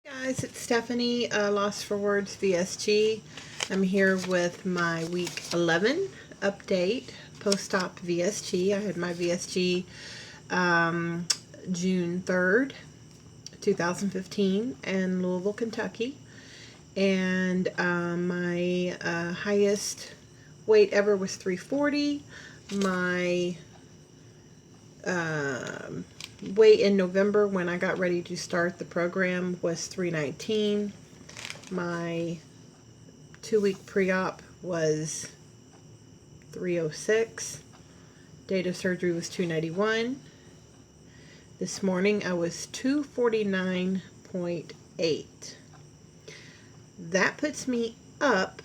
Guys, it's Stephanie, Lost for Words VSG. I'm here with my week 11 update, post-op VSG. I had my VSG June 3rd, 2015 in Louisville, Kentucky. And my highest weight ever was 340. My weight in November when I got ready to start the program was 319. My 2-week pre-op was 306. Date of surgery was 291. This morning I was 249.8. That puts me up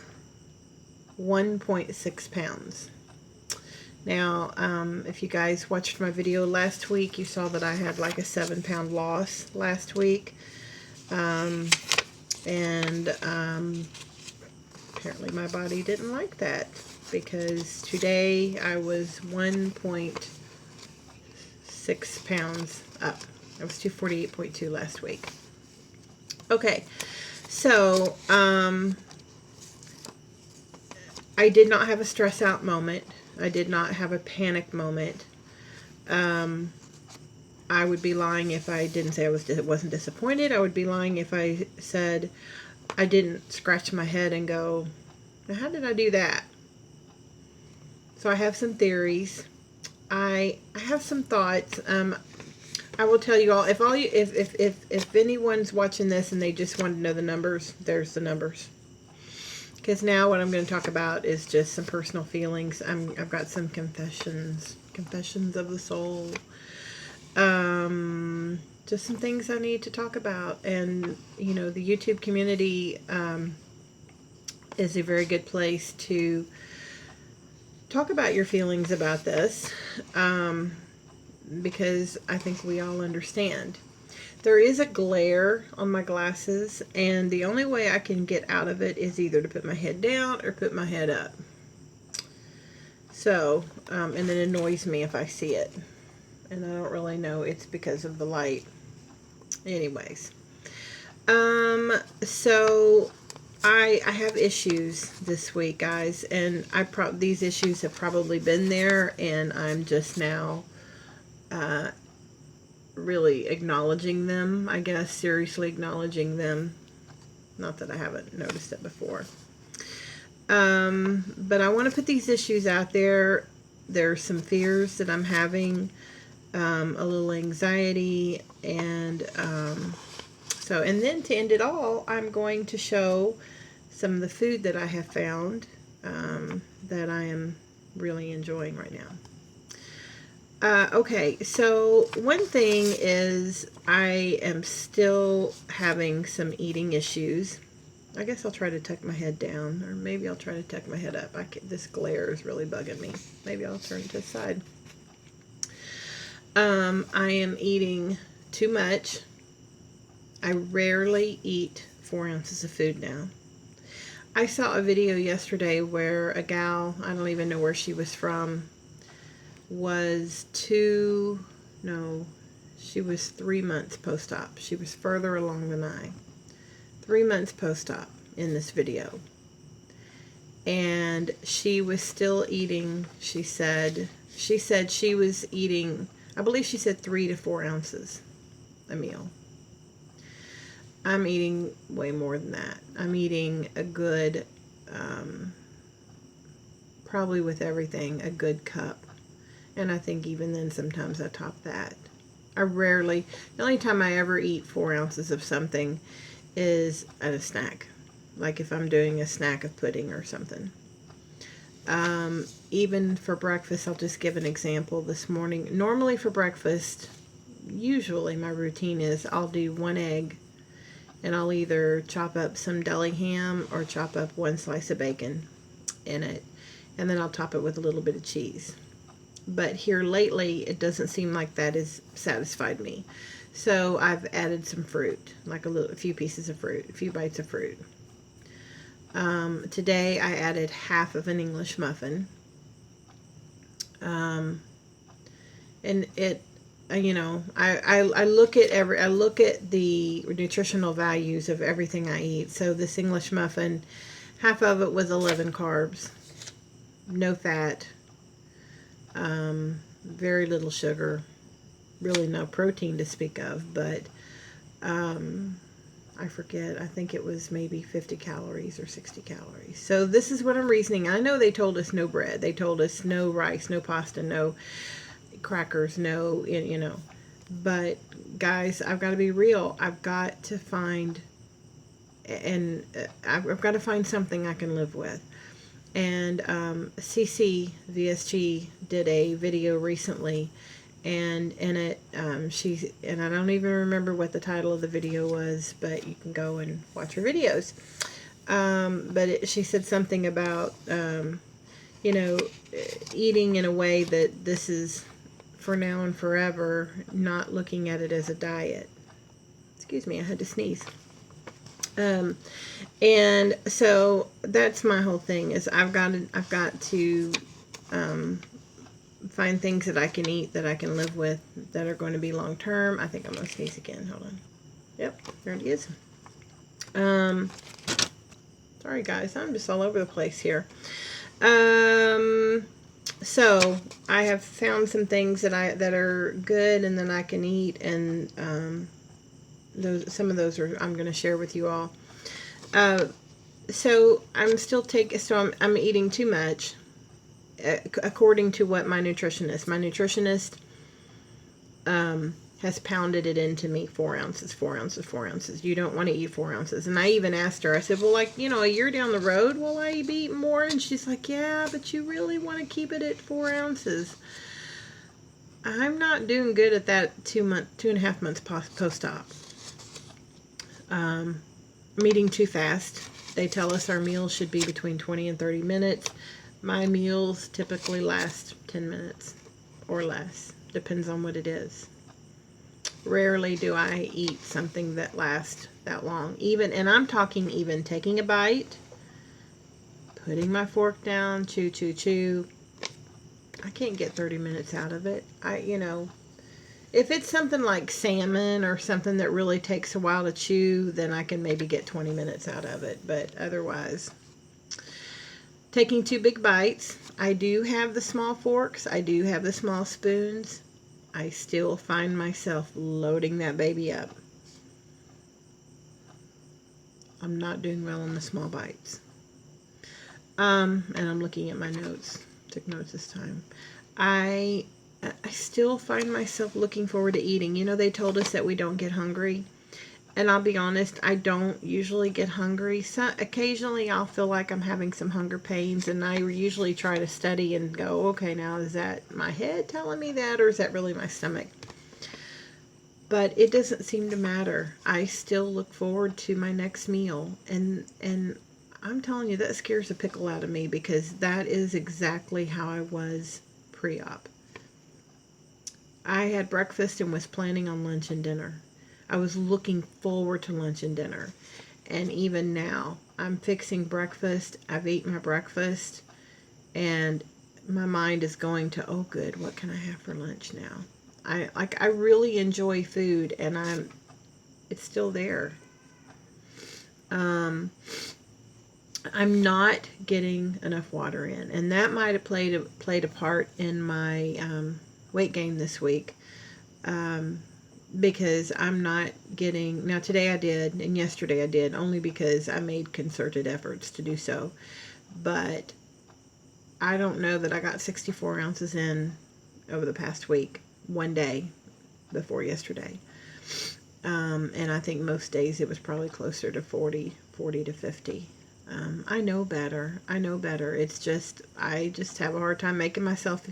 1.6 pounds. Now, if you guys watched my video last week, you saw that I had like a 7-pound loss last week. Apparently my body didn't like that, because today I was 1.6 pounds up. I was 248.2 last week. Okay, so I did not have a stress out moment. I did not have a panic moment. I would be lying if I didn't say I wasn't disappointed. I would be lying if I said I didn't scratch my head and go, now how did I do that? So I have some theories. I have some thoughts. I will tell you all, if anyone's watching this and they just want to know the numbers, there's the numbers. Because now what I'm going to talk about is just some personal feelings. I've got some confessions of the soul. Just some things I need to talk about. And, you know, the YouTube community is a very good place to talk about your feelings about this. Because I think we all understand. There is a glare on my glasses, and the only way I can get out of it is either to put my head down or put my head up. So, and it annoys me if I see it. And I don't really know it's because of the light. Anyways. So I have issues this week, guys, and these issues have probably been there, and I'm just now really acknowledging them, I guess, seriously acknowledging them. Not that I haven't noticed it before. But I want to put these issues out there. There's some fears that I'm having, a little anxiety, and and then to end it all, I'm going to show some of the food that I have found that I am really enjoying right now. Okay, so one thing is I am still having some eating issues. I guess I'll try to tuck my head down, or maybe I'll try to tuck my head up. This glare is really bugging me. Maybe I'll turn to the side. I am eating too much. I rarely eat 4 ounces of food now. I saw a video yesterday where a gal, I don't even know where she was from, was 3 months post-op. She was further along than I. 3 months post-op in this video. And she was still eating, she said she was eating, I believe she said 3 to 4 ounces a meal. I'm eating way more than that. I'm eating a good, probably with everything, a good cup. And I think even then sometimes I top that. The only time I ever eat 4 ounces of something is at a snack. Like if I'm doing a snack of pudding or something. Even for breakfast, I'll just give an example this morning. Normally for breakfast, usually my routine is I'll do 1 egg, and I'll either chop up some deli ham or chop up 1 slice of bacon in it. And then I'll top it with a little bit of cheese. But here lately, it doesn't seem like that has satisfied me. So I've added some fruit, like a few pieces of fruit, a few bites of fruit. Today I added half of an English muffin. And it you know, I look at I look at the nutritional values of everything I eat. So this English muffin, half of it was 11 carbs, no fat, very little sugar, really no protein to speak of, but I forget, I think it was maybe 50 calories or 60 calories. So this is what I'm reasoning. I know they told us no bread. They told us no rice, no pasta, no crackers, no, you know. But guys, I've got to be real. I've got to find, and I've got to find something I can live with. And CC VSG did a video recently, and in it, and I don't even remember what the title of the video was, but you can go and watch her videos. She said something about, you know, eating in a way that this is for now and forever, not looking at it as a diet. Excuse me, I had to sneeze. And so that's my whole thing, is I've got to find things that I can eat, that I can live with, that are going to be long term. I think I'm going to sneeze again. Hold on. Yep, there it is. Sorry guys, I'm just all over the place here. So I have found some things that are good and that I can eat, and some of those I'm going to share with you all. So I'm eating too much, according to what my nutritionist has pounded it into me, 4 ounces, 4 ounces, 4 ounces. You don't want to eat 4 ounces. And I even asked her, I said, well, like, you know, a year down the road, will I be eating more? And she's like, yeah, but you really want to keep it at 4 ounces. I'm not doing good at that 2.5 months post-op. I'm eating too fast. They tell us our meals should be between 20 and 30 minutes. My meals typically last 10 minutes or less. Depends on what it is. Rarely do I eat something that lasts that long. And I'm talking even taking a bite, putting my fork down, chew, chew, chew. I can't get 30 minutes out of it. You know, if it's something like salmon or something that really takes a while to chew, then I can maybe get 20 minutes out of it. But otherwise, taking 2 big bites. I do have the small forks. I do have the small spoons. I still find myself loading that baby up. I'm not doing well on the small bites. And I'm looking at my notes. Took notes this time. I still find myself looking forward to eating. You know, they told us that we don't get hungry. And I'll be honest, I don't usually get hungry. So occasionally I'll feel like I'm having some hunger pains, and I usually try to study and go, okay, now is that my head telling me that, or is that really my stomach? But it doesn't seem to matter. I still look forward to my next meal, and I'm telling you, that scares the pickle out of me, because that is exactly how I was pre-op. I had breakfast and was planning on lunch and dinner. I was looking forward to lunch and dinner. And even now, I'm fixing breakfast. I've eaten my breakfast. And my mind is going to, oh good, what can I have for lunch now? I really enjoy food, and it's still there. I'm not getting enough water in. And that might have played a part in my weight gain this week. Because I'm not getting, now today I did, and yesterday I did, only because I made concerted efforts to do so. But I don't know that I got 64 ounces in over the past week, one day before yesterday. And I think most days it was probably closer to 40 to 50. I know better. It's just, I just have a hard time making myself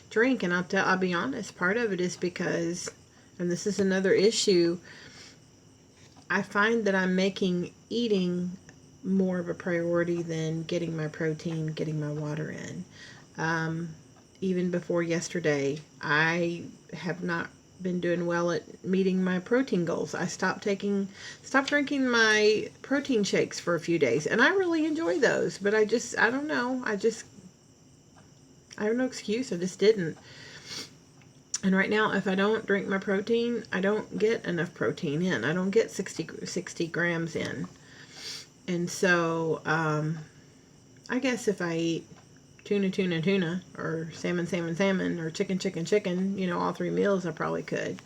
drink. And I'll be honest, part of it is because, and this is another issue, I find that I'm making eating more of a priority than getting my protein, getting my water in. Even before yesterday, I have not been doing well at meeting my protein goals. I stopped drinking my protein shakes for a few days, and I really enjoy those, but I don't know. I have no excuse. I just didn't. And right now, if I don't drink my protein, I don't get enough protein in. I don't get 60 grams in. And so, I guess if I eat tuna, or salmon, or chicken, you know, all 3 meals, I probably could.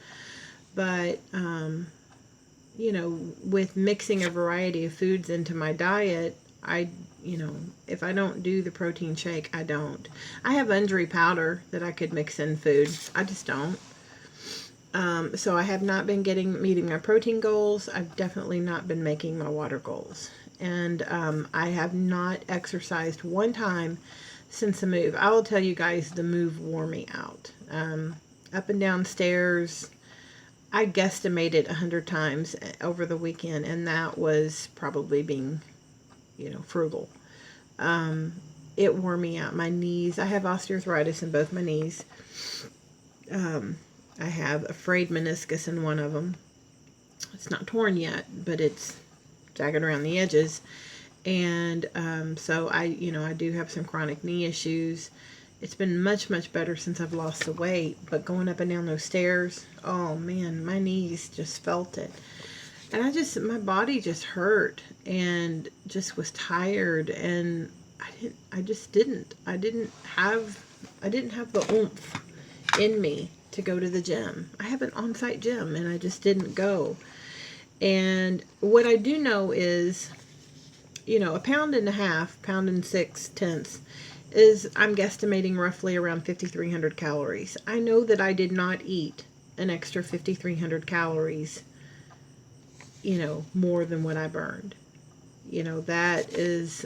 But, you know, with mixing a variety of foods into my diet, you know, if I don't do the protein shake, I don't. I have Undri powder that I could mix in food. I just don't. So I have not been meeting my protein goals. I've definitely not been making my water goals. And I have not exercised one time since the move. I will tell you guys, the move wore me out. Up and down stairs, I guesstimated 100 times over the weekend, and that was probably being, you know, frugal. It wore me out. My knees, I have osteoarthritis in both my knees. I have a frayed meniscus in one of them. It's not torn yet, but it's jagged around the edges. And so I do have some chronic knee issues. It's been much, much better since I've lost the weight, but going up and down those stairs, oh man, my knees just felt it. And my body just hurt and just was tired, and I didn't have the oomph in me to go to the gym. I have an on-site gym, and I just didn't go. And what I do know is, you know, 1.5 pounds, 1.6 is, I'm guesstimating, roughly around 5,300 calories. I know that I did not eat an extra 5,300 calories, you know, more than what I burned. You know, that is,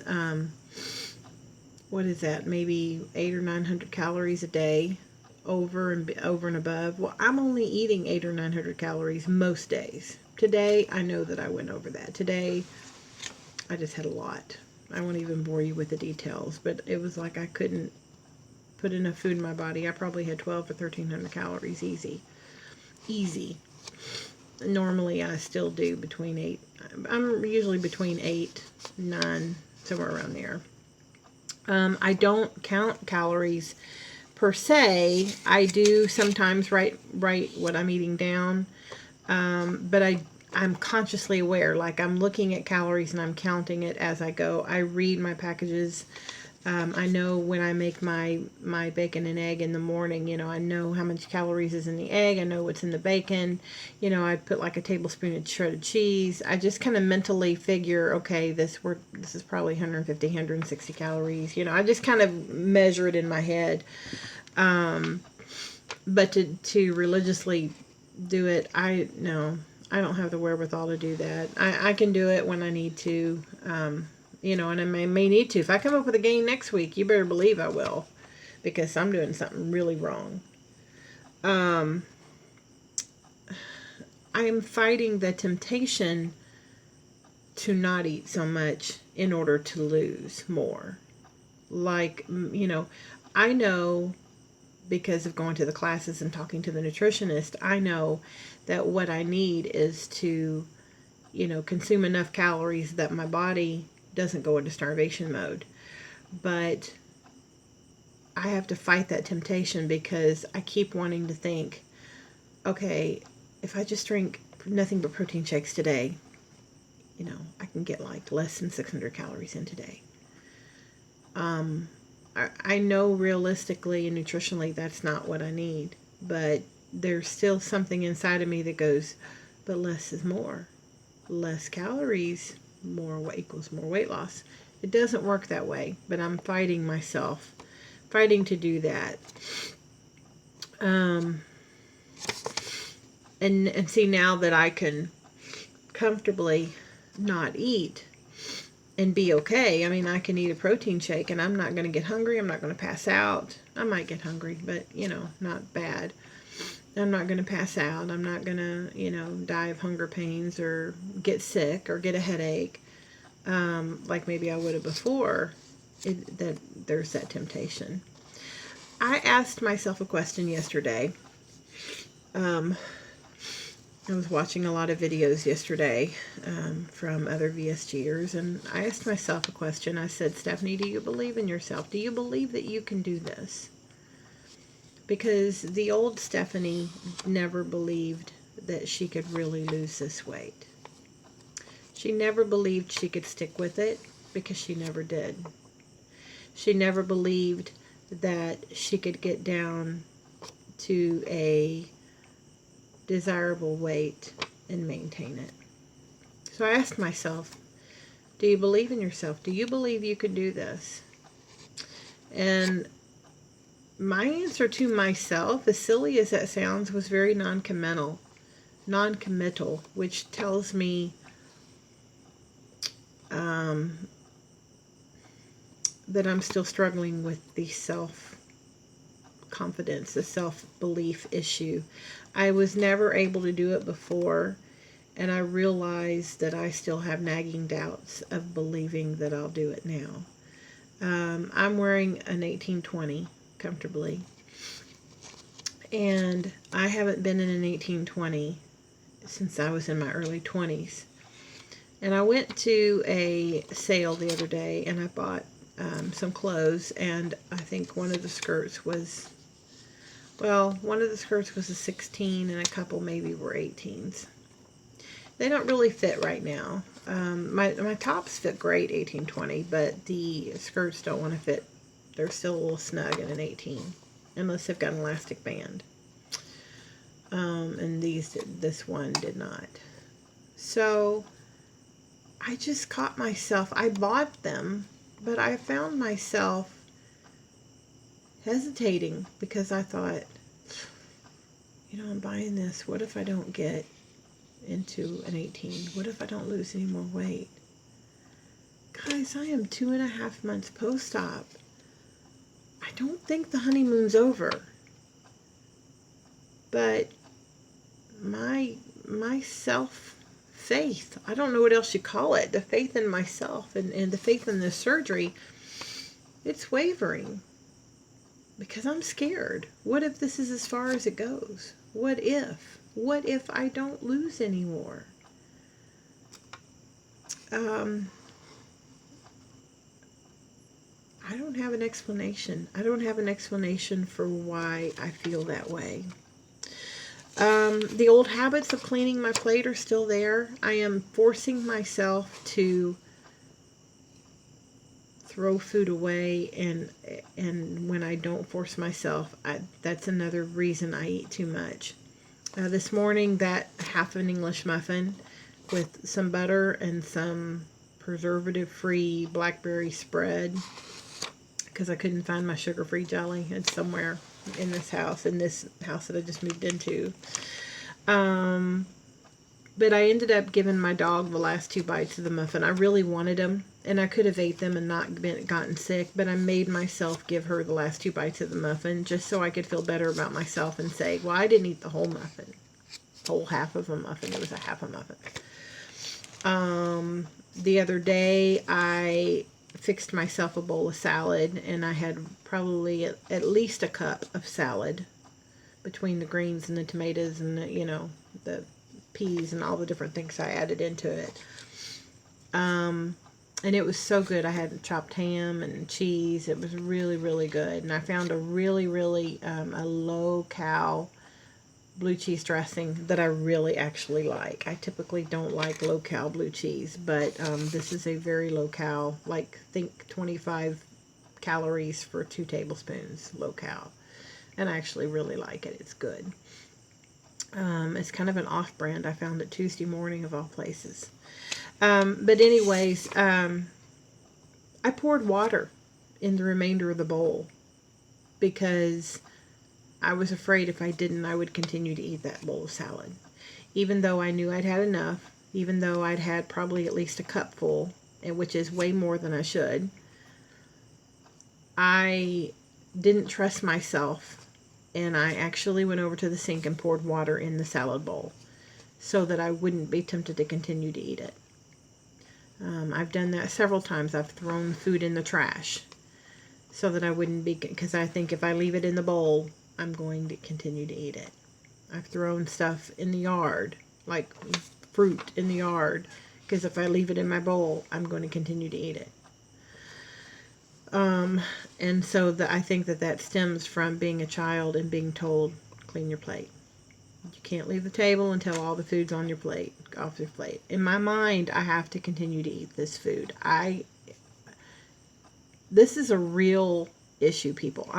what is that? Maybe 800 or 900 calories a day, over and above. Well, I'm only eating 800 or 900 calories most days. Today, I know that I went over that. Today, I just had a lot. I won't even bore you with the details, but it was like I couldn't put enough food in my body. I probably had 12 or 1,300 calories easy. Normally, I still do between 8. I'm usually between 8, 9, somewhere around there. I don't count calories per se. I do sometimes write what I'm eating down, but I'm consciously aware. Like, I'm looking at calories and I'm counting it as I go. I read my packages. I know when I make my bacon and egg in the morning, you know, I know how much calories is in the egg. I know what's in the bacon. You know, I put like a tablespoon of shredded cheese. I just kind of mentally figure, okay, this is probably 150, 160 calories. You know, I just kind of measure it in my head. But to religiously do it, I don't have the wherewithal to do that. I can do it when I need to. You know, and I may need to. If I come up with a gain next week, you better believe I will, because I'm doing something really wrong. I am fighting the temptation to not eat so much in order to lose more. Like, you know, I know, because of going to the classes and talking to the nutritionist, I know that what I need is to, you know, consume enough calories that my body doesn't go into starvation mode. But I have to fight that temptation, because I keep wanting to think, okay, if I just drink nothing but protein shakes today, you know, I can get like less than 600 calories in today. I know realistically and nutritionally that's not what I need, but there's still something inside of me that goes, but less is more. Less calories, more equals more weight loss. It doesn't work that way, but I'm fighting myself, fighting to do that. And see, now that I can comfortably not eat and be okay. I mean, I can eat a protein shake and I'm not going to get hungry. I'm not going to pass out. I might get hungry, but, you know, not bad. I'm not going to pass out. I'm not going to, you know, die of hunger pains or get sick or get a headache, like maybe I would have before. That there's that temptation. I asked myself a question yesterday. I was watching a lot of videos yesterday from other VSGers, and I asked myself a question. I said, Stephanie, do you believe in yourself? Do you believe that you can do this? because the old Stephanie never believed that she could really lose this weight. She never believed she could stick with it because she never did. She never believed that she could get down to a desirable weight and maintain it. So I asked myself, do you believe in yourself? Do you believe you can do this? And my answer to myself, as silly as that sounds, was very non-committal, which tells me that I'm still struggling with the self-confidence, the self-belief issue. I was never able to do it before, and I realized that I still have nagging doubts of believing that I'll do it now. I'm wearing an 1820 comfortably, and I haven't been in an 1820 since I was in my early 20s. And I went to a sale the other day, and I bought some clothes, and I think one of the skirts was, one of the skirts was a 16, and a couple maybe were 18s. They don't really fit right now. My tops fit great 18-20, but the skirts don't want to fit. They're still a little snug in an 18, unless they've got an elastic band. And this one did not. So I just caught myself. I bought them, but I found myself hesitating because I thought, I'm buying this. What if I don't get into an 18? What if I don't lose any more weight? Guys, I am 2.5 months post-op. I don't think the honeymoon's over. But my self-faith, I don't know what else you call it, the faith in myself and the faith in the surgery, it's wavering. Because I'm scared. What if this is as far as it goes? What if? What if I don't lose anymore? I don't have an explanation. I don't have an explanation for why I feel that way. The old habits of cleaning my plate are still there. I am forcing myself to throw food away, and when I don't force myself, that's another reason I eat too much. This morning, that half an English muffin with some butter and some preservative-free blackberry spread, because I couldn't find my sugar-free jelly. It's somewhere in this house that I just moved into. But I ended up giving my dog the last 2 bites of the muffin. I really wanted them, and I could have ate them and not gotten sick, but I made myself give her the last 2 bites of the muffin just so I could feel better about myself and say, well, I didn't eat the whole muffin. Whole half of a muffin. It was a half a muffin. The other day, I fixed myself a bowl of salad, and I had probably at least a cup of salad between the greens and the tomatoes and the peas and all the different things I added into it. And it was so good. I had chopped ham and cheese. It was really, really good. And I found a really, really a low-cal blue cheese dressing that I really actually like. I typically don't like low-cal blue cheese, but this is a very low-cal, think 25 calories for 2 tablespoons low-cal. And I actually really like it. It's good. It's kind of an off-brand. I found it Tuesday morning of all places. But anyways, I poured water in the remainder of the bowl because I was afraid if I didn't, I would continue to eat that bowl of salad. Even though I knew I'd had enough, even though I'd had probably at least a cupful, which is way more than I should, I didn't trust myself, and I actually went over to the sink and poured water in the salad bowl so that I wouldn't be tempted to continue to eat it. I've done that several times. I've thrown food in the trash so that I wouldn't be, because I think if I leave it in the bowl, I'm going to continue to eat it. I've thrown stuff in the yard, like fruit in the yard, because if I leave it in my bowl, I'm going to continue to eat it. And so I think that stems from being a child and being told, clean your plate. You can't leave the table until all the food's on your plate, off your plate. In my mind, I have to continue to eat this food. This is a real issue, people.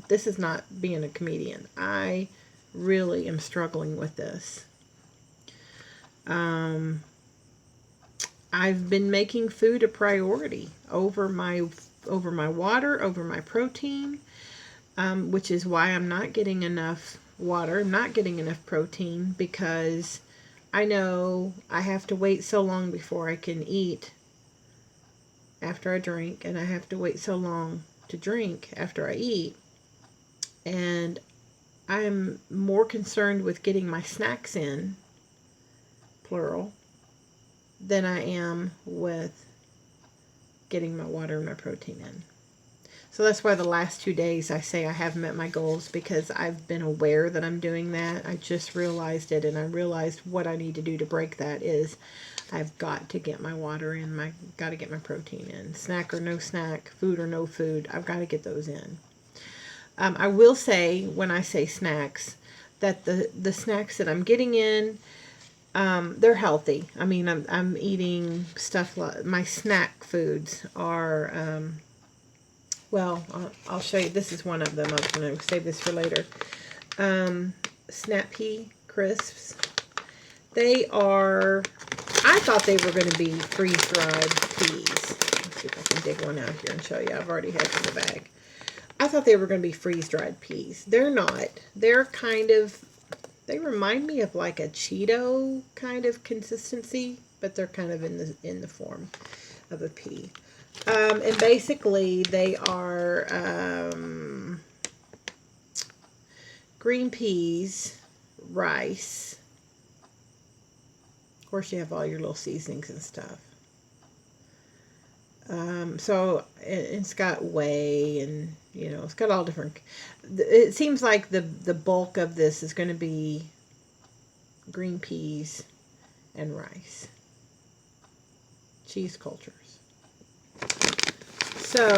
This is not being a comedian. I really am struggling with this. I've been making food a priority over my water, over my protein, which is why I'm not getting enough water, I'm not getting enough protein, because I know I have to wait so long before I can eat after I drink, and I have to wait so long to drink after I eat. And I'm more concerned with getting my snacks in, plural, than I am with getting my water and my protein in. So that's why the last 2 days I say I haven't met my goals, because I've been aware that I'm doing that. I just realized it, and I realized what I need to do to break that is I've got to get my water in, got to get my protein in. Snack or no snack, food or no food, I've got to get those in. I will say, when I say snacks, that the snacks that I'm getting in, they're healthy. I mean, I'm eating stuff like, my snack foods are, well, I'll show you. This is one of them. I was going to save this for later. Snap pea crisps. They are, I thought they were going to be freeze-dried peas. Let's see if I can dig one out here and show you. I've already had from the bag. I thought they were going to be freeze-dried peas. They're not. They're kind of, they remind me of like a Cheeto kind of consistency, but they're kind of in the form of a pea. And basically they are green peas, rice. Of course, you have all your little seasonings and stuff. So it's got whey, and it's got all different. It seems like the bulk of this is going to be green peas and rice. Cheese cultures. So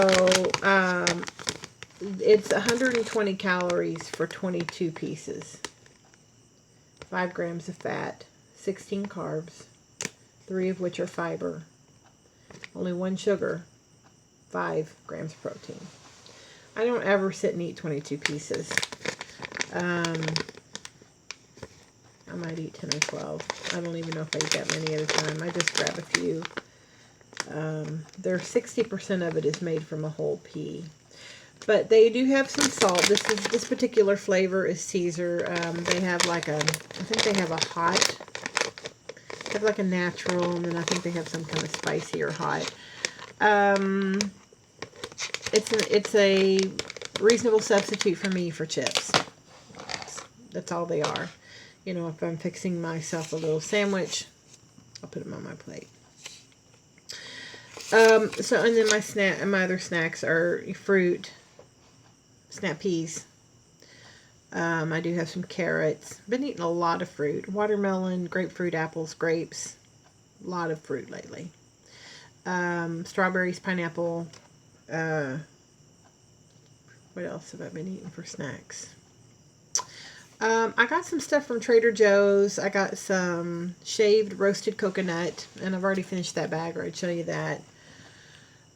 it's 120 calories for 22 pieces. 5 grams of fat, 16 carbs, 3 of which are fiber. Only 1 sugar, 5 grams of protein. I don't ever sit and eat 22 pieces. I might eat 10 or 12. I don't even know if I eat that many at a time. I just grab a few. 60% of it is made from a whole pea. But they do have some salt. This particular flavor is Caesar. They have like I think they have a hot. They have like a natural, and then I think they have some kind of spicy or hot. It's a reasonable substitute for me for chips. That's all they are. If I'm fixing myself a little sandwich, I'll put them on my plate. And then my other snacks are fruit, snap peas. I do have some carrots. Been eating a lot of fruit. Watermelon, grapefruit, apples, grapes. A lot of fruit lately. Strawberries, pineapple. What else have I been eating for snacks? I got some stuff from Trader Joe's. I got some shaved roasted coconut, and I've already finished that bag, or I'd show you that.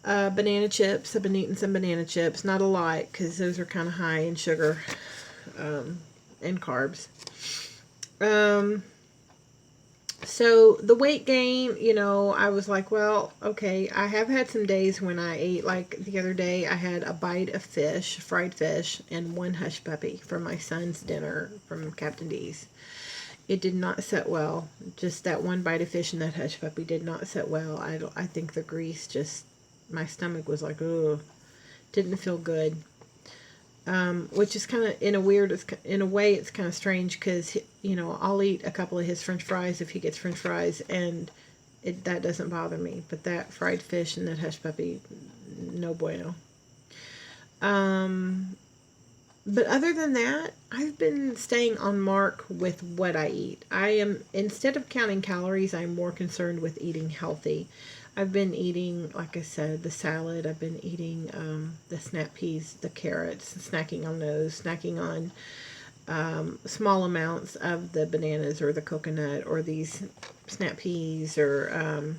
Banana chips. I've been eating some banana chips. Not a lot, because those are kind of high in sugar and carbs. So the weight gain, I was like, well, okay, I have had some days when I ate, like the other day, I had a bite of fish, fried fish, and 1 hush puppy for my son's dinner from Captain D's. It did not set well. Just that one bite of fish and that hush puppy did not set well. I think the grease just, my stomach was like, ugh, didn't feel good. Which is kind of, in a way, it's kind of strange, because, I'll eat a couple of his french fries if he gets french fries, and that doesn't bother me. But that fried fish and that hush puppy, no bueno. But other than that, I've been staying on mark with what I eat. I am, instead of counting calories, I'm more concerned with eating healthy. I've been eating, like I said, the salad. I've been eating the snap peas, the carrots, snacking on those, snacking on small amounts of the bananas or the coconut or these snap peas or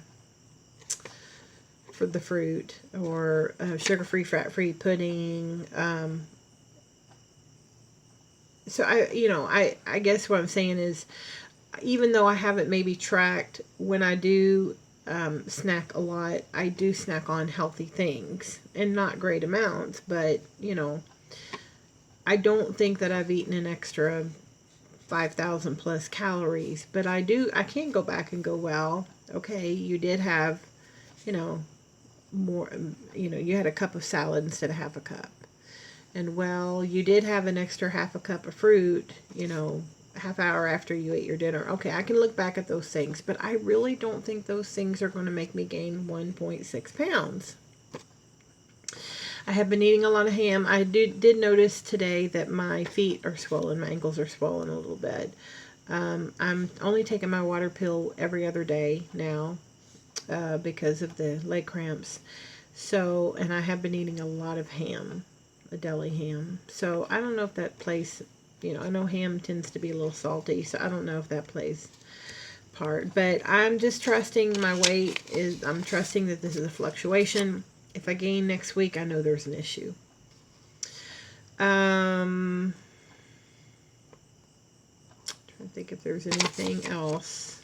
for the fruit or sugar-free, fat-free pudding. So I guess what I'm saying is, even though I haven't maybe tracked when I do snack a lot, I do snack on healthy things and not great amounts, but I don't think that I've eaten an extra 5,000 plus calories, but I can go back and go, well, okay, you did have, more, you had a cup of salad instead of half a cup. And well, you did have an extra half a cup of fruit, half hour after you ate your dinner. Okay, I can look back at those things, but I really don't think those things are going to make me gain 1.6 pounds. I have been eating a lot of ham. I did notice today that my feet are swollen. My ankles are swollen a little bit. I'm only taking my water pill every other day now because of the leg cramps. So, and I have been eating a lot of ham, a deli ham. So I don't know if that plays, I know ham tends to be a little salty, so I don't know if that plays part. But I'm just trusting my weight I'm trusting that this is a fluctuation. If I gain next week, I know there's an issue. Trying to think if there's anything else.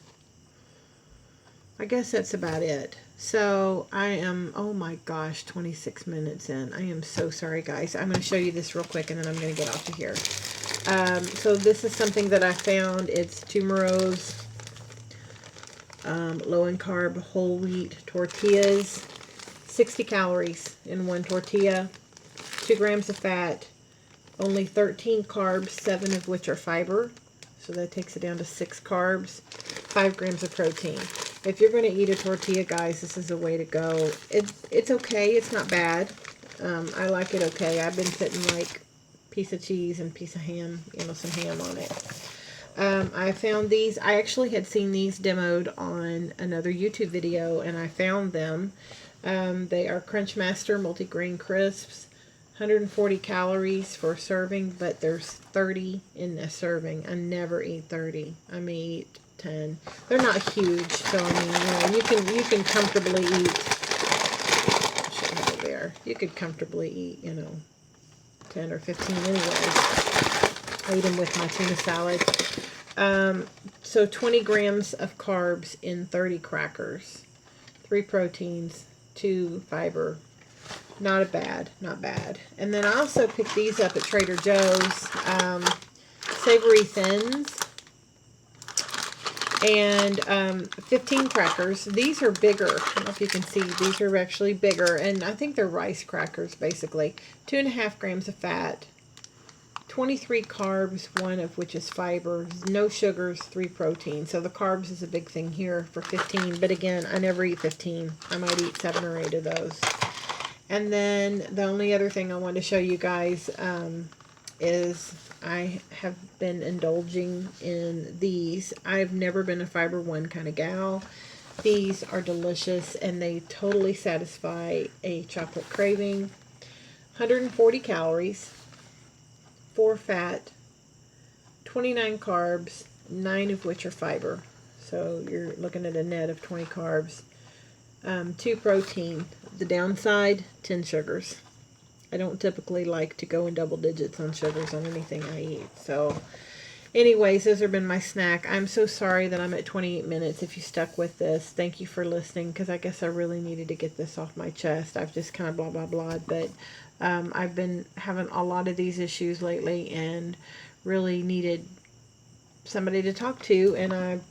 I guess that's about it. So I am, oh my gosh, 26 minutes in. I am so sorry, guys. I'm going to show you this real quick, and then I'm going to get off of here. So this is something that I found. It's Tumero's low in carb whole wheat tortillas. 60 calories in one tortilla, 2 grams of fat, only 13 carbs, 7 of which are fiber. So that takes it down to 6 carbs, 5 grams of protein. If you're going to eat a tortilla, guys, this is the way to go. It's okay. It's not bad. I like it okay. I've been putting like piece of cheese and piece of ham, some ham on it. I found these. I actually had seen these demoed on another YouTube video, and I found them. They are Crunchmaster multigrain crisps, 140 calories for a serving, but there's 30 in a serving. I never eat 30. I may eat 10. They're not huge, so I mean, you can comfortably eat. I should have it there. You could comfortably eat, 10 or 15 anyways. I eat them with my tuna salad. So 20 grams of carbs in 30 crackers, 3 proteins, 2 fiber. Not bad. And then I also picked these up at Trader Joe's. Savory Thins. And 15 crackers. These are bigger. I don't know if you can see. These are actually bigger. And I think they're rice crackers, basically. 2.5 grams of fat. 23 carbs, 1 of which is fiber. No sugars, 3 protein. So the carbs is a big thing here for 15. But again, I never eat 15. I might eat 7 or 8 of those. And then the only other thing I want to show you guys is I have been indulging in these. I've never been a Fiber One kind of gal. These are delicious, and they totally satisfy a chocolate craving. 140 calories, 4 fat, 29 carbs, 9 of which are fiber. So you're looking at a net of 20 carbs. 2 protein. The downside, 10 sugars. I don't typically like to go in double digits on sugars on anything I eat. So anyways, those have been my snack. I'm so sorry that I'm at 28 minutes. If you stuck with this, thank you for listening, because I guess I really needed to get this off my chest. I've just kind of blah, blah, blah. But I've been having a lot of these issues lately and really needed somebody to talk to. And I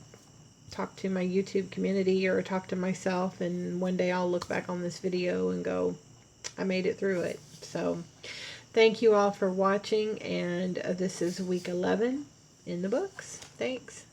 talk to my YouTube community or talk to myself, and one day I'll look back on this video and go, I made it through it. So thank you all for watching, and this is week 11 in the books. Thanks.